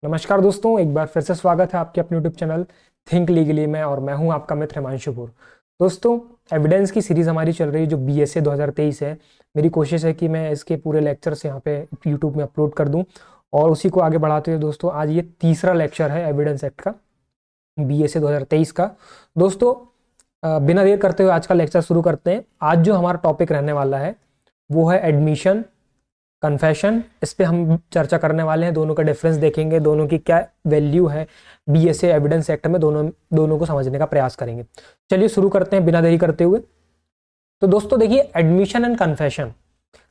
नमस्कार दोस्तों, एक बार फिर से स्वागत है आपके अपने यूट्यूब चैनल थिंक लीगली में। और मैं हूं आपका मित्र हिमांशुपुर। दोस्तों, एविडेंस की सीरीज हमारी चल रही है जो बीएसए 2023 है। मेरी कोशिश है कि मैं इसके पूरे लेक्चर्स यहाँ पे यूट्यूब में अपलोड कर दूं और उसी को आगे बढ़ाते हुए दोस्तों आज ये तीसरा लेक्चर है एविडेंस एक्ट का, बीएसए 2023 का। दोस्तों, बिना देर करते हुए आज का लेक्चर शुरू करते हैं। आज जो हमारा टॉपिक रहने वाला है वो है एडमिशन, कन्फेशन। इस पे हम चर्चा करने वाले हैं, दोनों का डिफरेंस देखेंगे, दोनों की क्या वैल्यू है बीएसए एविडेंस एक्ट में, दोनों को समझने का प्रयास करेंगे। चलिए शुरू करते हैं बिना देरी करते हुए। तो दोस्तों देखिए, एडमिशन एंड कन्फेशन।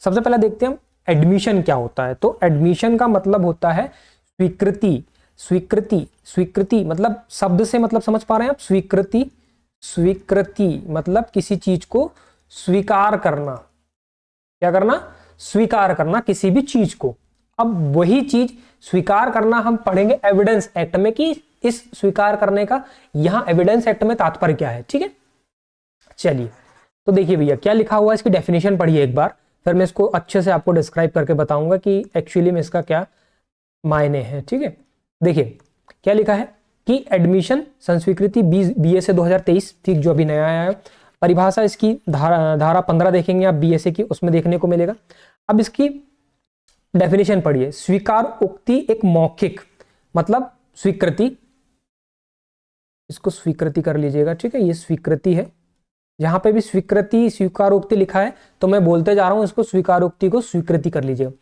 सबसे पहले देखते हैं हम एडमिशन क्या होता है। तो एडमिशन का मतलब होता है स्वीकृति। स्वीकृति स्वीकृति मतलब शब्द से मतलब समझ पा रहे हैं आप? स्वीकृति, स्वीकृति मतलब किसी चीज को स्वीकार करना। क्या करना? स्वीकार करना किसी भी चीज को। अब वही चीज स्वीकार करना हम पढ़ेंगे एविडेंस एक्ट में कि इस स्वीकार करने का यहां एविडेंस एक्ट में तात्पर्य क्या है। ठीक है, चलिए तो देखिए भैया क्या लिखा हुआ है, इसकी डेफिनेशन पढ़िए एक बार, फिर मैं इसको अच्छे से आपको डिस्क्राइब करके बताऊंगा कि एक्चुअली में इसका क्या मायने हैं। ठीक है, देखिए क्या लिखा है कि एडमिशन संस्वीकृति बीएसए 2023, ठीक, जो अभी नया आया है। परिभाषा इसकी धारा 15 देखेंगे आप बीएसए की, उसमें देखने को मिलेगा। अब इसकी डेफिनेशन पढ़िए। स्वीकार उक्ति एक मौखिक मतलब स्वीकृति, इसको स्वीकृति कर लीजिएगा। ठीक है, ये स्वीकृति है। जहां पे भी स्वीकृति स्वीकारोक्ति लिखा है तो मैं बोलते जा रहा हूं इसको स्वीकारोक्ति को स्वीकृति कर लीजिएगा।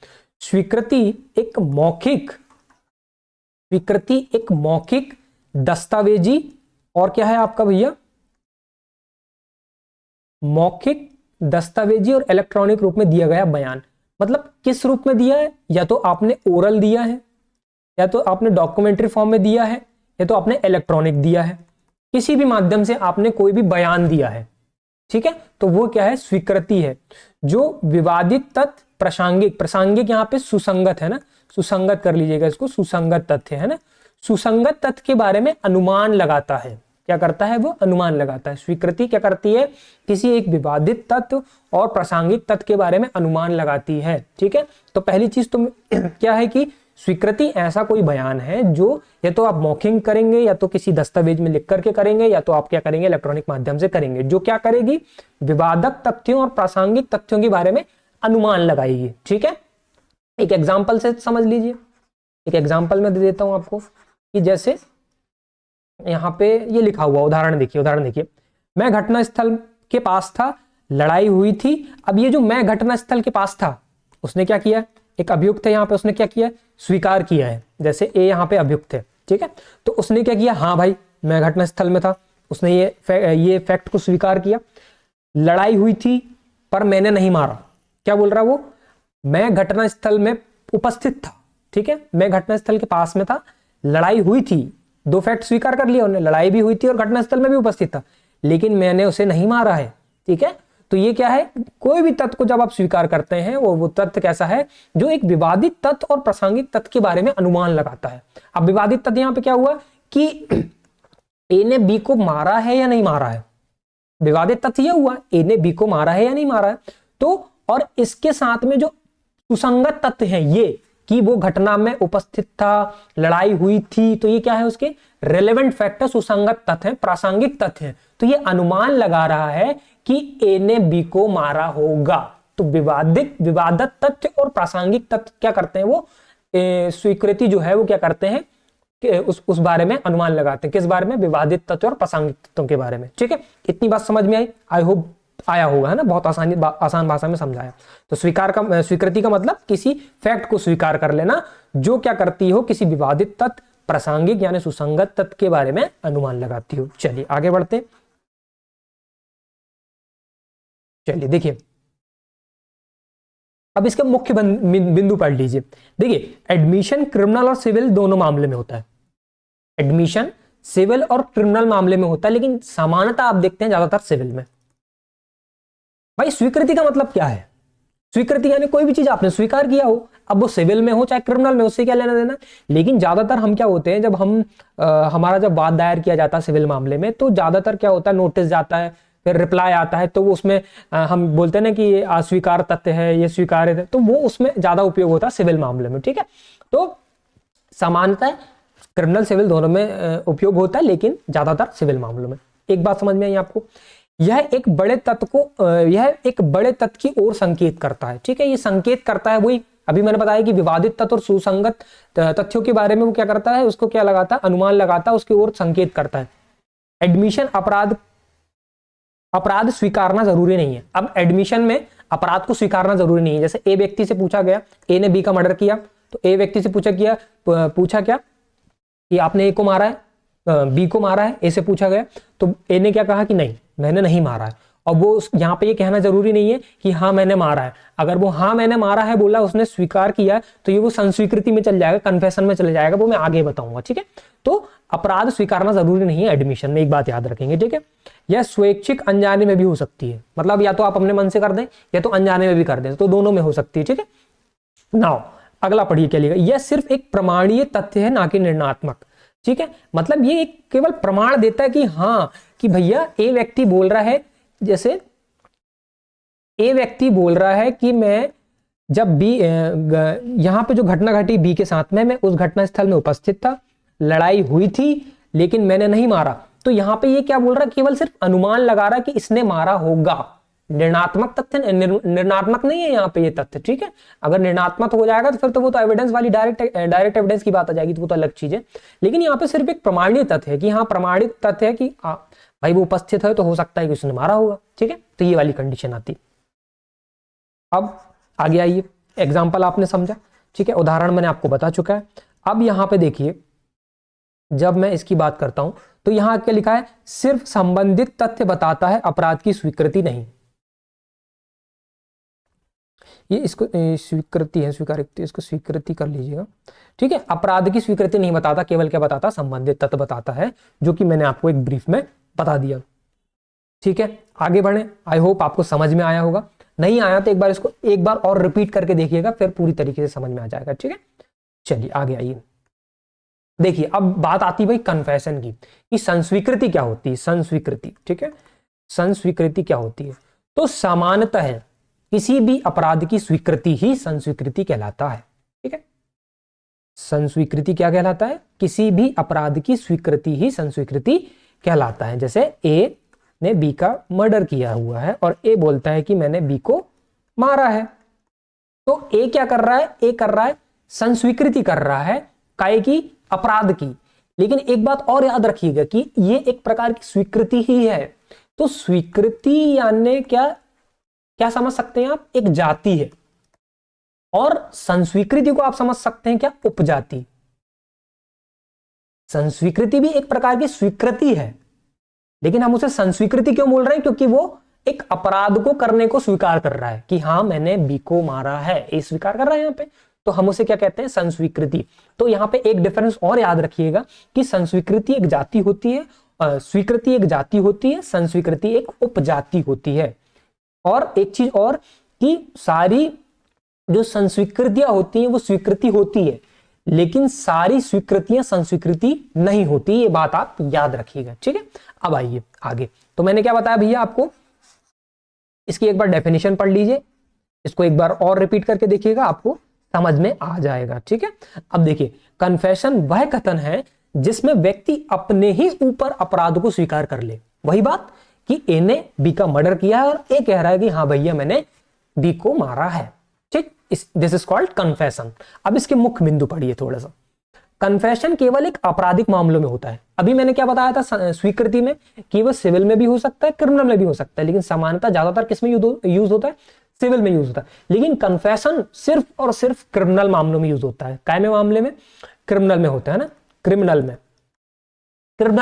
स्वीकृति एक मौखिक, स्वीकृति एक मौखिक, दस्तावेजी और क्या है आपका भैया, मौखिक, दस्तावेजी और इलेक्ट्रॉनिक रूप में दिया गया बयान। मतलब किस रूप में दिया है? या तो आपने ओरल दिया है, या तो आपने डॉक्यूमेंट्री फॉर्म में दिया है, या तो आपने इलेक्ट्रॉनिक दिया है। किसी भी माध्यम से आपने कोई भी बयान दिया है, ठीक है, तो वो क्या है? स्वीकृति है। जो विवादित तथ्य प्रासंगिक, प्रासंगिक यहाँ पे सुसंगत है ना, सुसंगत कर लीजिएगा इसको, सुसंगत तथ्य है ना, सुसंगत तथ्य के बारे में अनुमान लगाता है। क्या करता है? वो अनुमान लगाता है। स्वीकृति क्या करती है? किसी एक विवादित तत्व और प्रासंगिक तथ्य के बारे में अनुमान लगाती है। ठीक है, तो पहली चीज तो क्या है कि स्वीकृति ऐसा कोई बयान है जो या तो आप मौखिक करेंगे, या तो किसी दस्तावेज में लिख करके करेंगे, या तो आप क्या करेंगे? इलेक्ट्रॉनिक माध्यम से करेंगे। जो क्या करेगी? विवादक तथ्यों और प्रासंगिक तथ्यों के बारे में अनुमान लगाएगी। ठीक है, एक एग्जाम्पल से समझ लीजिए। एक एग्जाम्पल में दे देता हूं आपको कि जैसे यहाँ पे ये लिखा हुआ, उदाहरण देखिए, उदाहरण देखिए। मैं घटनास्थल के पास था, लड़ाई हुई थी। अब ये जो मैं घटनास्थल के पास था, उसने क्या किया? एक अभियुक्त है यहाँ पे, उसने क्या किया? स्वीकार किया है। जैसे ए यहाँ पे अभियुक्त है, ठीक है, तो उसने क्या किया? हाँ भाई मैं घटनास्थल में था, उसने ये फैक्ट को स्वीकार किया। लड़ाई हुई थी पर मैंने नहीं मारा। क्या बोल रहा वो? मैं घटनास्थल में उपस्थित था, ठीक है, मैं घटनास्थल के पास में था, लड़ाई हुई थी। दो फैक्ट स्वीकार कर लिया उन्होंने, लड़ाई भी हुई थी और घटनास्थल में भी उपस्थित था, लेकिन मैंने उसे नहीं मारा है। ठीक है, तो ये क्या है? कोई भी तथ्य को जब आप स्वीकार करते हैं वो तथ्य कैसा है? जो एक विवादित तथ्य और प्रासंगिक तथ्य के बारे में अनुमान लगाता है। अब विवादित तथ्य यहां पे क्या हुआ कि ए ने बी को मारा है या नहीं मारा है। विवादित तथ्य यह हुआ ए ने बी को मारा है या नहीं मारा है। तो और इसके साथ में जो सुसंगत तथ्य है ये कि वो घटना में उपस्थित था, लड़ाई हुई थी, तो ये क्या है? उसके रेलेवेंट फैक्टर, सुसंगत तथ्य है, प्रासंगिक तथ्य है। तो ये अनुमान लगा रहा है कि ए ने बी को मारा होगा। तो विवादत तथ्य और प्रासंगिक तथ्य क्या करते हैं? वो स्वीकृति जो है वो क्या करते हैं कि उस बारे में अनुमान लगाते हैं। किस बारे में? विवादित तथ्य और प्रासंगिक तथ्यों के बारे में। ठीक है, इतनी बात समझ में आई? आई होप आया होगा, है ना, बहुत आसान भाषा में समझाया। तो स्वीकृति का मतलब किसी फैक्ट को स्वीकार कर लेना जो क्या करती हो? किसी विवादित तथ्य, प्रासंगिक यानी सुसंगत तथ्य के बारे में अनुमान लगाती हो। चलिए आगे बढ़ते हैं। चलिए देखिए, अब इसका मुख्य बिंदु पढ़ लीजिए। देखिए, एडमिशन क्रिमिनल और सिविल दोनों मामले में होता है। एडमिशन सिविल और क्रिमिनल मामले में होता है, लेकिन समानता आप देखते हैं ज्यादातर सिविल में। भाई स्वीकृति का मतलब क्या है? स्वीकृति यानी कोई भी चीज आपने स्वीकार किया हो, अब वो सिविल में हो चाहे क्रिमिनल में, उससे क्या लेना देना। लेकिन ज्यादातर हम क्या होते हैं, जब हम हमारा जब वाद दायर किया जाता है सिविल मामले में, तो ज्यादातर क्या होता है? नोटिस जाता है, फिर रिप्लाई आता है, तो वो उसमें हम बोलते हैं ना कि ये अस्वीकार तथ्य है, ये स्वीकार्य है, तो वो उसमें ज्यादा उपयोग होता है सिविल मामले में। ठीक है, तो समानता क्रिमिनल सिविल दोनों में उपयोग होता है, लेकिन ज्यादातर सिविल मामलों में। एक बात समझ में आई आपको, यह एक बड़े तत्व की ओर संकेत करता है। ठीक है, ये संकेत करता है, वही अभी मैंने बताया कि विवादित तत्व और सुसंगत तथ्यों के बारे में वो क्या करता है, उसको क्या लगाता है, अनुमान लगाता है, उसकी ओर संकेत करता है। एडमिशन अपराध स्वीकारना जरूरी नहीं है। अब एडमिशन में अपराध को स्वीकारना जरूरी नहीं है। जैसे ए व्यक्ति से पूछा गया, ए ने बी का मर्डर किया, तो ए व्यक्ति से पूछा क्या कि आपने ए को मारा है, बी को मारा है, ए से पूछा गया, तो ए ने क्या कहा कि नहीं मैंने नहीं मारा है। और वो यहाँ पे ये कहना जरूरी नहीं है कि हाँ मैंने मारा है। अगर वो हाँ मैंने मारा है बोला, उसने स्वीकार किया है, तो ये वो संस्वीकृति में चल जाएगा, कन्फेशन में चले जाएगा, वो मैं आगे बताऊंगा। ठीक है, तो अपराध स्वीकारना जरूरी नहीं है एडमिशन में, एक बात याद रखेंगे। ठीक है, यह स्वैच्छिक अनजाने में भी हो सकती है, मतलब या तो आप अपने मन से कर दें या तो अनजाने में भी कर दें, तो दोनों में हो सकती है। ठीक है, नाउ अगला पढ़िए क्या लिखा, यह सिर्फ एक प्रमाणीय तथ्य है, ना कि निर्णयात्मक। ठीक है, मतलब ये एक केवल प्रमाण देता है कि हाँ कि भैया ए व्यक्ति बोल रहा है, जैसे ए व्यक्ति बोल रहा है कि मैं जब बी यहां पे जो घटना घटी बी के साथ में, मैं उस घटना स्थल में उपस्थित था, लड़ाई हुई थी, लेकिन मैंने नहीं मारा। तो यहां पे ये क्या बोल रहा है, केवल सिर्फ अनुमान लगा रहा है कि इसने मारा होगा। निर्णयात्मक तथ्य निर्णयात्मक नहीं है यहाँ पे ये तथ्य। ठीक है, अगर निर्णयात्मक हो जाएगा तो फिर तो वो तो एविडेंस वाली डायरेक्ट एविडेंस की बात आ जाएगी, तो वो तो अलग चीज है। लेकिन यहाँ पे सिर्फ एक प्रमाणित तथ्य है कि हाँ प्रमाणित तथ्य है कि भाई वो उपस्थित है, तो हो सकता है कि उसने मारा होगा। ठीक है, तो ये वाली कंडीशन आती। अब आगे आइए, एग्जाम्पल आपने समझा। ठीक है, उदाहरण मैंने आपको बता चुका है। अब यहां पे देखिए, जब मैं इसकी बात करता हूं तो यहां क्या लिखा है, सिर्फ संबंधित तथ्य बताता है, अपराध की स्वीकृति नहीं। ये इसको स्वीकृति है, स्वीकारित, इसको स्वीकृति कर लीजिएगा। ठीक है, अपराध की स्वीकृति नहीं बताता, केवल क्या बताता, संबंधित तथ्य बताता है, जो कि मैंने आपको एक ब्रीफ में बता दिया। ठीक है, आगे बढ़े। आई होप आपको समझ में आया होगा, नहीं आया तो इसको एक बार और रिपीट करके देखिएगा, फिर पूरी तरीके से समझ में आ जाएगा। ठीक है, चलिए आगे आइए। देखिए अब बात आती भाई कन्फेशन की, कि संस्वीकृति क्या होती है, संस्वीकृति। ठीक है, संस्वीकृति क्या होती है, तो सामान्यतः किसी भी अपराध की स्वीकृति ही संस्वीकृति कहलाता है। ठीक है, संस्वीकृति क्या कहलाता है, किसी भी अपराध की स्वीकृति ही संस्वीकृति कहलाता है। जैसे ए ने बी का मर्डर किया हुआ है और ए बोलता है कि मैंने बी को मारा है, तो ए क्या कर रहा है, ए कर रहा है संस्वीकृति कर रहा है काय की, अपराध की। लेकिन एक बात और याद रखिएगा कि ये एक प्रकार की स्वीकृति ही है। तो स्वीकृति यानी क्या क्या समझ सकते हैं आप, एक जाति है, और संस्वीकृति को आप समझ सकते हैं क्या, उपजाति। संस्वीकृति भी एक प्रकार की स्वीकृति है, लेकिन हम उसे संस्वीकृति क्यों बोल रहे हैं, क्योंकि वो एक अपराध को करने को स्वीकार कर रहा है कि हाँ मैंने बी को मारा है, ये स्वीकार कर रहा है यहाँ पे, तो हम उसे क्या कहते हैं, संस्वीकृति। तो यहाँ पे एक डिफरेंस और याद रखिएगा कि संस्वीकृति एक जाति होती है, स्वीकृति एक जाति होती है, संस्वीकृति एक उपजाति होती है। और एक चीज और कि सारी जो संस्वीकृतियां होती हैं वो स्वीकृति होती है, लेकिन सारी स्वीकृतियां संस्वीकृति नहीं होती, ये बात आप याद रखिएगा। ठीक है, अब आइए आगे। तो मैंने क्या बताया भैया आपको, इसकी एक बार डेफिनेशन पढ़ लीजिए, इसको एक बार और रिपीट करके देखिएगा, आपको समझ में आ जाएगा। ठीक है, अब देखिए, कन्फेशन वह कथन है जिसमें व्यक्ति अपने ही ऊपर अपराध को स्वीकार कर ले। वही बात कि ए ने बी का मर्डर किया है और ए कह रहा है कि हाँ भैया मैंने बी को मारा है। ठीक, दिस इज कॉल्ड कन्फेशन। अब इसके मुख्य बिंदु पढ़िए थोड़ा सा। कन्फेशन केवल एक आपराधिक मामलों में होता है। अभी मैंने क्या बताया था स्वीकृति में, कि वह सिविल में भी हो सकता है, क्रिमिनल में भी हो सकता है, लेकिन समानता ज्यादातर किस में यूज होता है, सिविल में यूज होता है। लेकिन कन्फेशन सिर्फ और सिर्फ क्रिमिनल मामलों में यूज होता है। काय में मामले में, क्रिमिनल में होता है ना, क्रिमिनल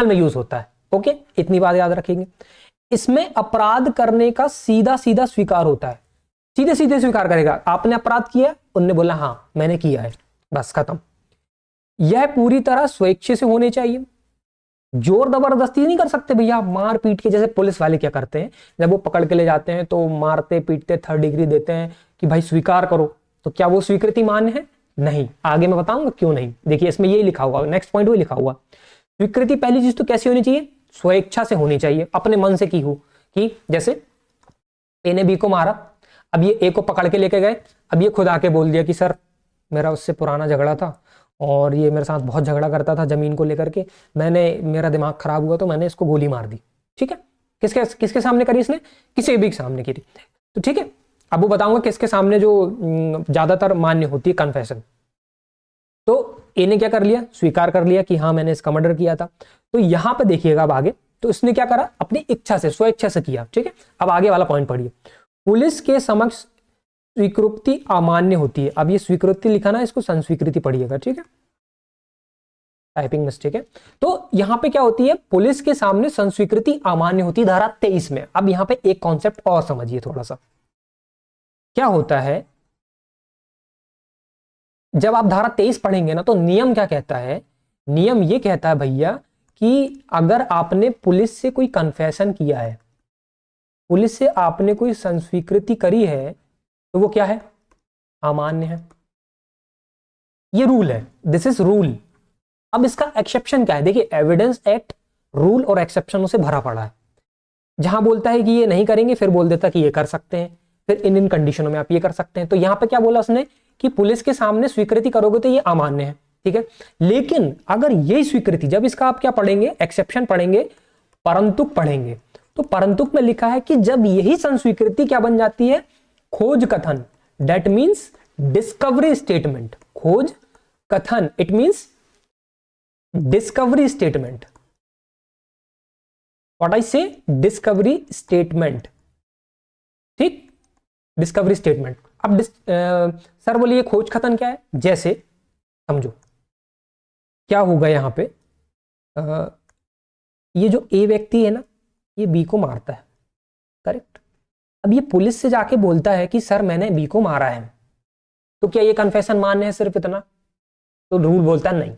में यूज होता है। ओके, इतनी बात याद रखेंगे। इसमें अपराध करने का सीधा सीधा स्वीकार होता है, सीधे सीधे स्वीकार करेगा, आपने अपराध किया, उनने बोला हाँ मैंने किया है, बस खत्म। यह पूरी तरह स्वेच्छा से होने चाहिए, जोर जबरदस्ती नहीं कर सकते भैया, मार पीट के, जैसे पुलिस वाले क्या करते हैं, जब वो पकड़ के ले जाते हैं तो मारते पीटते 3rd डिग्री देते हैं कि भाई स्वीकार करो, तो क्या वो स्वीकृति मान्य है? नहीं। आगे मैं बताऊंगा क्यों नहीं। देखिए इसमें यही लिखा हुआ, नेक्स्ट पॉइंट वही लिखा हुआ, स्वीकृति पहली चीज तो कैसी होनी चाहिए, स्वेच्छा से होनी चाहिए, अपने मन से की हो। कि जैसे ए ने बी को मारा, अब ये ए को पकड़ के लेके गए, अब ये खुद आके बोल दिया कि सर मेरा उससे पुराना झगड़ा था, और ये मेरे साथ बहुत झगड़ा करता था जमीन को लेकर के। मेरा दिमाग खराब हुआ तो मैंने इसको गोली मार दी। ठीक है, किसके किसके सामने करी इसने? किसी भी के सामने करी। तो ठीक है, अब वो बताऊंगा किसके सामने जो ज्यादातर मान्य होती है कन्फेशन। तो ए ने क्या कर लिया? स्वीकार कर लिया कि हाँ मैंने इसका मर्डर किया था। तो यहां पे देखिएगा अब आगे, तो इसने क्या करा? अपनी इच्छा से, स्वेच्छा से किया। ठीक है, अब आगे वाला पॉइंट पढ़िए। पुलिस के समक्ष स्वीकृति अमान्य होती है। अब ये स्वीकृति लिखा ना, इसको संस्वीकृति पढ़िएगा। ठीक है, टाइपिंग मिस्टेक है। तो यहां पे क्या होती है? पुलिस के सामने संस्वीकृति अमान्य होती है, धारा 23 में। अब यहां पे एक कॉन्सेप्ट और समझिए थोड़ा सा। क्या होता है जब आप धारा 23 पढ़ेंगे ना, तो नियम क्या कहता है? नियम ये कहता है भैया कि अगर आपने पुलिस से कोई कन्फेशन किया है, पुलिस से आपने कोई संस्वीकृति करी है, तो वो क्या है? अमान्य है। ये रूल है, दिस इज रूल। अब इसका एक्सेप्शन क्या है? देखिए, एविडेंस एक्ट रूल और एक्सेप्शनों से भरा पड़ा है। जहां बोलता है कि ये नहीं करेंगे, फिर बोल देता कि ये कर सकते हैं, फिर इन इन कंडीशनों में आप ये कर सकते हैं। तो यहां पे क्या बोला उसने कि पुलिस के सामने स्वीकृति करोगे तो ये अमान्य है। ठीक है, लेकिन अगर यही स्वीकृति, जब इसका आप क्या पढ़ेंगे? एक्सेप्शन पढ़ेंगे, परंतुक पढ़ेंगे। तो परंतुक में लिखा है कि जब यही संस्वीकृति क्या बन जाती है? खोज कथन। That means discovery statement. खोज कथन, it means discovery statement. What I say? Discovery statement. ठीक, डिस्कवरी स्टेटमेंट। अब सर बोलिए खोज कथन क्या है? जैसे समझो क्या होगा यहां पे, ये जो ए व्यक्ति है ना, ये बी को मारता है, करेक्ट। अब ये पुलिस से जाके बोलता है कि सर मैंने बी को मारा है, तो क्या ये कन्फेशन मान्य है सिर्फ इतना? तो रूल बोलता है नहीं।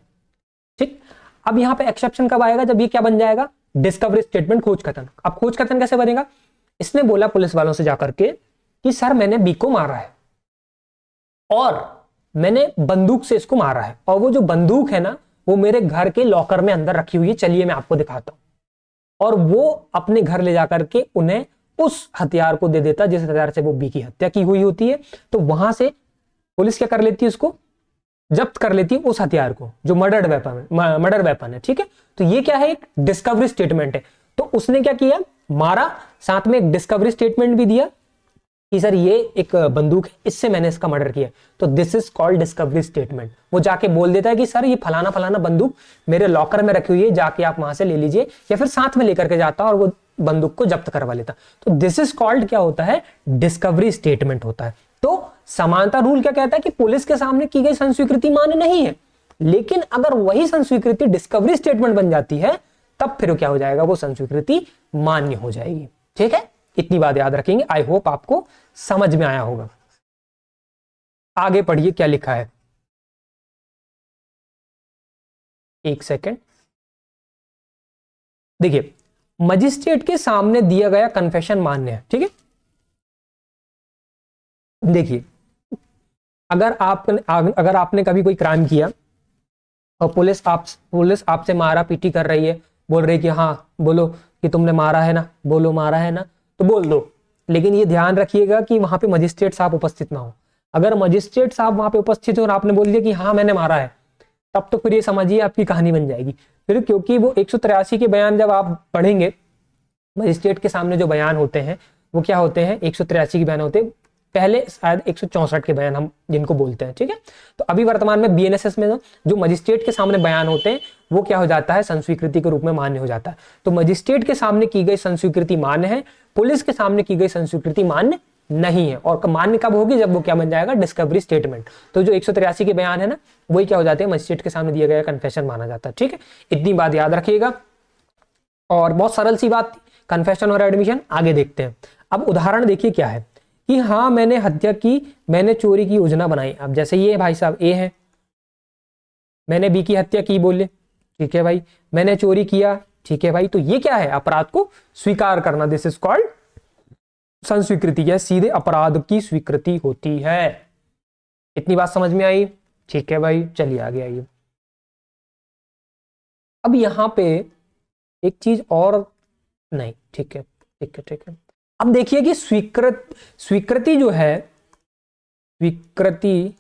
ठीक, अब यहां पे एक्सेप्शन कब आएगा? जब ये क्या बन जाएगा? डिस्कवरी स्टेटमेंट, खोज कथन। अब खोज कथन कैसे बनेगा? इसने बोला पुलिस वालों से जाकर के कि सर मैंने बी को मारा है और मैंने बंदूक से इसको मारा है, और वो जो बंदूक है ना, वो मेरे घर के लॉकर में अंदर रखी हुई है, चलिए मैं आपको दिखाता हूं। और वो अपने घर ले जाकर के उन्हें उस हथियार को दे देता जिस हथियार से वो बी की हत्या की हुई होती है। तो वहां से पुलिस क्या कर लेती है? उसको जब्त कर लेती है, उस हथियार को जो मर्डर वेपन है। ठीक है, तो ये क्या है? एक डिस्कवरी स्टेटमेंट है। तो उसने क्या किया? मारा, साथ में एक डिस्कवरी स्टेटमेंट भी दिया कि सर ये एक बंदूक है, इससे मैंने इसका मर्डर किया। तो this is called discovery statement. वो जाके बोल देता है कि सर ये फलाना फलाना बंदूक मेरे लॉकर में रखी हुई है, जाके आप वहां से ले लीजिए, या फिर साथ में लेकर के जाता और वो बंदूक को जब्त करवा लेता। तो दिस इज कॉल्ड क्या होता है? डिस्कवरी स्टेटमेंट होता है। तो समानता रूल क्या कहता है कि पुलिस के सामने की गई संस्वीकृति मान्य नहीं है, लेकिन अगर वही संस्वीकृति डिस्कवरी स्टेटमेंट बन जाती है, तब फिर क्या हो जाएगा? वो संस्वीकृति मान्य हो जाएगी। ठीक है, इतनी बात याद रखेंगे। आई होप आपको समझ में आया होगा। आगे पढ़िए क्या लिखा है, एक सेकेंड। देखिए, मजिस्ट्रेट के सामने दिया गया कन्फेशन मान्य है। ठीक है, देखिए अगर आपने कभी कोई क्राइम किया और पुलिस आपसे मारा पीटी कर रही है, बोल रही कि हाँ बोलो कि तुमने मारा है ना, बोलो मारा है ना, तो बोल दो। लेकिन ये ध्यान रखिएगा कि वहां पे मजिस्ट्रेट साहब उपस्थित ना हो। अगर मजिस्ट्रेट साहब वहां पे उपस्थित हो और आपने बोल दिया कि हाँ मैंने मारा है, तब तो फिर ये समझिए आपकी कहानी बन जाएगी। फिर क्योंकि वो 183 के बयान जब आप पढ़ेंगे, मजिस्ट्रेट के सामने जो बयान होते हैं वो क्या होते हैं? 183 के बयान होते हैं, पहले शायद 164 के बयान हम जिनको बोलते हैं। ठीक है, तो अभी वर्तमान में बीएनएसएस में जो मजिस्ट्रेट के सामने बयान होते हैं वो क्या हो जाता है? संस्वीकृति के रूप में मान्य हो जाता है। तो मजिस्ट्रेट के सामने की गई संस्वीकृति मान्य है, पुलिस के सामने की गई संस्वीकृति मान्य नहीं है। और मान्य कब होगी? जब वो क्या बन जाएगा? Discovery statement. तो जो 183 के बयान है ना, वही क्या हो जाते हैं? मजिस्ट्रेट के सामने दिया गया कन्फेशन माना जाता है। ठीक है, इतनी बात याद रखिएगा। और बहुत सरल सी बात थी, कन्फेशन और एडमिशन। आगे देखते हैं। अब उदाहरण देखिए क्या है कि हाँ मैंने हत्या की, मैंने चोरी की योजना बनाई। अब जैसे ये भाई साहब ए है, मैंने बी की हत्या की, बोले ठीक है भाई, मैंने चोरी किया, ठीक है भाई। तो ये क्या है? अपराध को स्वीकार करना। दिस इज कॉल्ड संस्वीकृति। यह सीधे अपराध की स्वीकृति होती है। इतनी बात समझ में आई? ठीक है भाई, चलिए आगे आइए। अब यहां पे एक चीज और, नहीं ठीक है ठीक है ठीक है। अब देखिए कि स्वीकृति जो है, स्वीकृति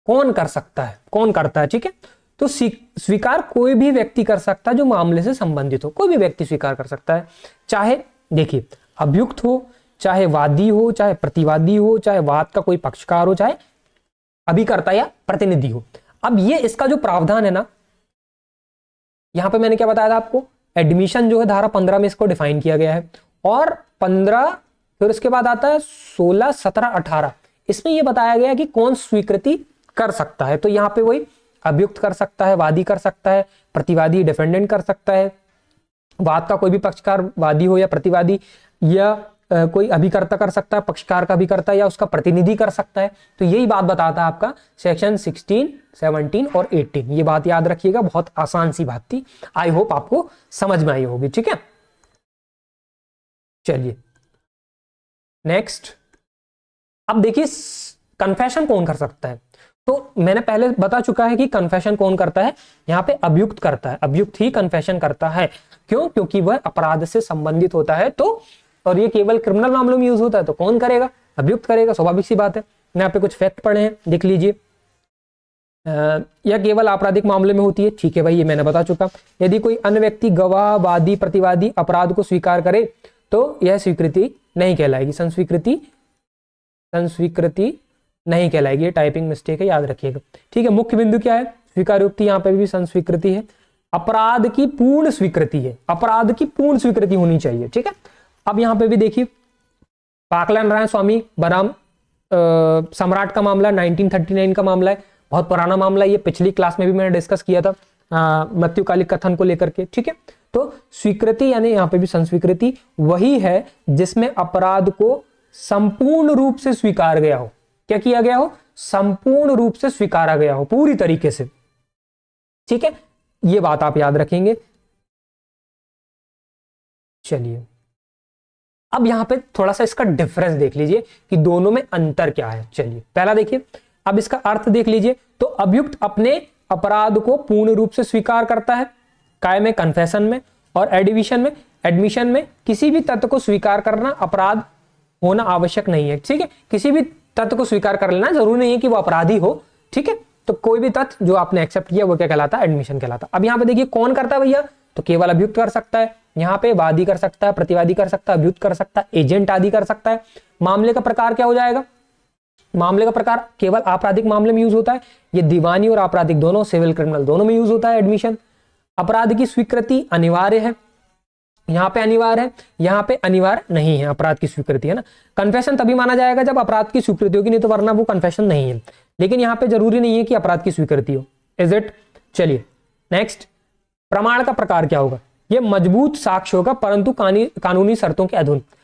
कौन कर सकता है, कौन करता है, ठीक है। तो स्वीकार कोई भी व्यक्ति कर सकता है जो मामले से संबंधित हो, कोई भी व्यक्ति स्वीकार कर सकता है, चाहे देखिए अभियुक्त हो, चाहे वादी हो, चाहे प्रतिवादी हो, चाहे वाद का कोई पक्षकार हो, चाहे अभिकर्ता या प्रतिनिधि हो। अब ये इसका जो प्रावधान है ना, यहां पे मैंने क्या बताया था आपको, एडमिशन जो है धारा 15 में इसको डिफाइन किया गया है, और 15 फिर उसके बाद आता है 16, 17, 18, इसमें यह बताया गया है कि कौन स्वीकृति कर सकता है। तो यहां पे वही अभियुक्त कर सकता है, वादी कर सकता है, प्रतिवादी डिफेंडेंट कर सकता है, वाद का कोई भी पक्षकार वादी हो या प्रतिवादी, या कोई अभिकर्ता कर सकता है, पक्षकार का अभिकर्ता या उसका प्रतिनिधि कर सकता है। तो यही बात बताता है आपका सेक्शन 16, 17 और 18। ये बात याद रखिएगा, बहुत आसान सी बात थी, आई होप आपको समझ में आई होगी, ठीक है। चलिए नेक्स्ट, अब देखिए कन्फेशन कौन कर सकता है। तो मैंने पहले बता चुका है कि कन्फेशन कौन करता है, यहां पे अभियुक्त करता है, अभियुक्त ही कन्फेशन करता है। क्यों? क्योंकि वह अपराध से संबंधित होता है, तो और ये केवल क्रिमिनल मामलों में यूज होता है, तो कौन करेगा, अभियुक्त करेगा, स्वाभाविक सी बात है। यहाँ पे कुछ फैक्ट पढ़े हैं, देख लीजिए। यह केवल आपराधिक मामले में होती है, ठीक है भाई, ये मैंने बता चुका। यदि कोई अन्य व्यक्ति गवाह, वादी, प्रतिवादी अपराध को स्वीकार करे तो यह स्वीकृति नहीं कहलाएगी, संस्वीकृति नहीं कहलाएगी। ये टाइपिंग मिस्टेक है, याद रखिएगा, ठीक है। मुख्य बिंदु क्या है, स्वीकारोक्ति, यहाँ पे भी संस्वीकृति है, अपराध की पूर्ण स्वीकृति है, अपराध की पूर्ण स्वीकृति होनी चाहिए, ठीक है। अब यहां पे भी देखिए पाकला नारायण स्वामी बनाम सम्राट का मामला 1939 का मामला है, बहुत पुराना मामला है, ये पिछली क्लास में भी मैंने डिस्कस किया था मृत्युकालिक कथन को लेकर के, ठीक है। तो स्वीकृति यानी यहाँ पे भी संस्वीकृति वही है जिसमें अपराध को संपूर्ण रूप से स्वीकार गया हो, क्या किया गया हो, संपूर्ण रूप से स्वीकारा गया हो, पूरी तरीके से, ठीक है। ये बात आप याद रखेंगे। चलिए अब यहां पे थोड़ा सा इसका डिफरेंस देख लीजिए कि दोनों में अंतर क्या है। चलिए पहला देखिए, अब इसका अर्थ देख लीजिए। तो अभियुक्त अपने अपराध को पूर्ण रूप से स्वीकार करता है, काय में, कन्फेशन में, और एडमिशन में किसी भी तथ्य को स्वीकार करना अपराध होना आवश्यक नहीं है, ठीक है। किसी भी तथ्य को स्वीकार कर लेना जरूरी नहीं है कि वो अपराधी हो, ठीक है। तो कोई भी तथ्य जो आपने एक्सेप्ट किया वो क्या कहलाता है, एडमिशन कहलाता। अब यहां पे देखिए कौन करता है भैया, तो केवल अभियुक्त कर सकता है, यहाँ पे वादी कर सकता है, प्रतिवादी कर सकता है, अभियुक्त कर सकता है, एजेंट आदि कर सकता है। मामले का प्रकार क्या हो जाएगा, मामले का प्रकार केवल आपराधिक मामले में यूज होता है, ये दीवानी और आपराधिक दोनों, सिविल क्रिमिनल दोनों में यूज होता है एडमिशन। अपराध की स्वीकृति अनिवार्य है, यहाँ पे अनिवार्य है, यहाँ पे अनिवार्य नहीं है, अपराध की स्वीकृति है ना। कन्फेशन तभी माना जाएगा जब अपराध की स्वीकृति होगी, नहीं तो वरना वो कन्फेशन नहीं है। लेकिन यहाँ पे जरूरी नहीं है कि अपराध की स्वीकृति हो, इज इट। चलिए नेक्स्ट, प्रमाण का प्रकार क्या होगा, ये मजबूत साक्ष्य होगा परंतु कानूनी शर्तों के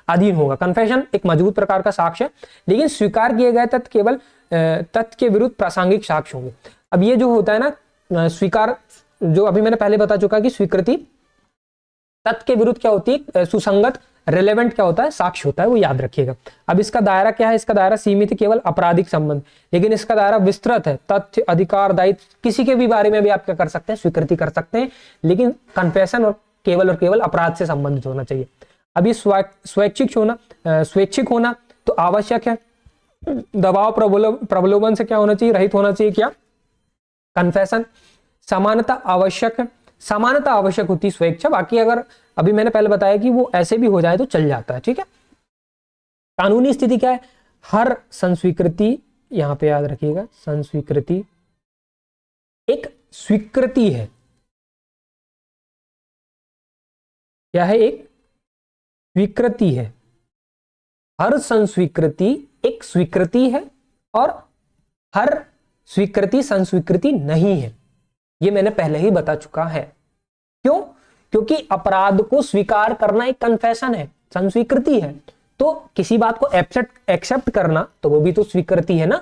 अधीन होगा। कन्फेशन एक मजबूत प्रकार का साक्ष्य है, लेकिन स्वीकार किए गए तथ्य केवल तथ्य के विरुद्ध प्रासंगिक साक्ष्य होंगे। अब ये जो होता है ना स्वीकार, जो अभी मैंने पहले बता चुका कि स्वीकृति तथ्य के विरुद्ध क्या होती है, सुसंगत, रिलेवेंट क्या होता है, साक्ष्य होता है, वो याद रखिएगा। अब इसका दायरा क्या है, इसका दायरा सीमित है केवल आपराधिक संबंध, लेकिन इसका दायरा विस्तृत है, तथ्य, अधिकार, दायित्व, किसी के भी बारे में भी आप क्या कर सकते हैं, स्वीकृति कर सकते हैं, लेकिन कन्फेशन और केवल अपराध से संबंधित होना चाहिए। अब ये स्वैच्छिक होना तो आवश्यक है, दबाव प्रलोभन से क्या होना चाहिए, रहित होना चाहिए, क्या, कन्फेशन। समानता आवश्यक है, समानता आवश्यक होती है स्वेच्छा, बाकी अगर अभी मैंने पहले बताया कि वो ऐसे भी हो जाए तो चल जाता है, ठीक है। कानूनी स्थिति क्या है, हर संस्वीकृति, यहां पे याद रखिएगा, संस्वीकृति एक स्वीकृति है, क्या है, एक स्वीकृति है। हर संस्वीकृति एक स्वीकृति है और हर स्वीकृति संस्वीकृति नहीं है, ये मैंने पहले ही बता चुका है। क्यों? क्योंकि अपराध को स्वीकार करना एक कन्फेशन है, संस्वीकृति है, तो किसी बात को एक्सेप्ट करना तो वो भी तो स्वीकृति है ना।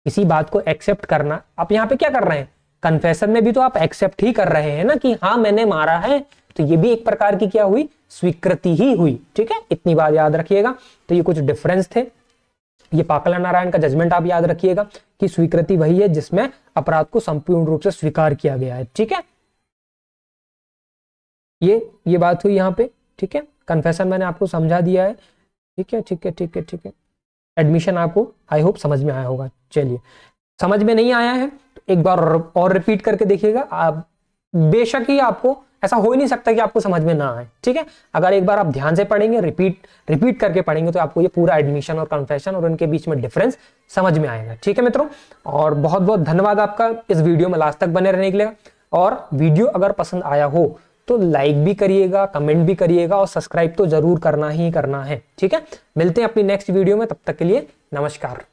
किसी बात को एक्सेप्ट करना, आप यहां पे क्या कर रहे हैं, कन्फेशन में भी तो आप एक्सेप्ट ही कर रहे हैं ना कि हाँ मैंने मारा है, तो ये भी एक प्रकार की क्या हुई, स्वीकृति ही हुई, ठीक है। इतनी बात याद रखिएगा। तो ये कुछ डिफरेंस थे, ये पाकला नारायण का जजमेंट आप याद रखिएगा कि स्वीकृति वही है जिसमें अपराध को संपूर्ण रूप से स्वीकार किया गया है, ठीक है। ये बात हुई यहाँ पे, ठीक है। कन्फेशन मैंने आपको समझा दिया है, ठीक है, ठीक है, ठीक है, ठीक है। एडमिशन आपको आई होप समझ में आया होगा। चलिए समझ में नहीं आया है तो एक बार और रिपीट करके देखिएगा। आप बेशक ही आपको ऐसा हो ही नहीं सकता कि आपको समझ में ना आए, ठीक है। अगर एक बार आप ध्यान से पढ़ेंगे, रिपीट करके पढ़ेंगे, तो आपको ये पूरा एडमिशन और कन्फेशन और उनके बीच में डिफरेंस समझ में आएगा, ठीक है मित्रों। और बहुत बहुत धन्यवाद आपका इस वीडियो में लास्ट तक बने रहने के लिए। और वीडियो अगर पसंद आया हो तो लाइक भी करिएगा, कमेंट भी करिएगा और सब्सक्राइब तो जरूर करना ही करना है, ठीक है। मिलते हैं अपनी नेक्स्ट वीडियो में, तब तक के लिए नमस्कार।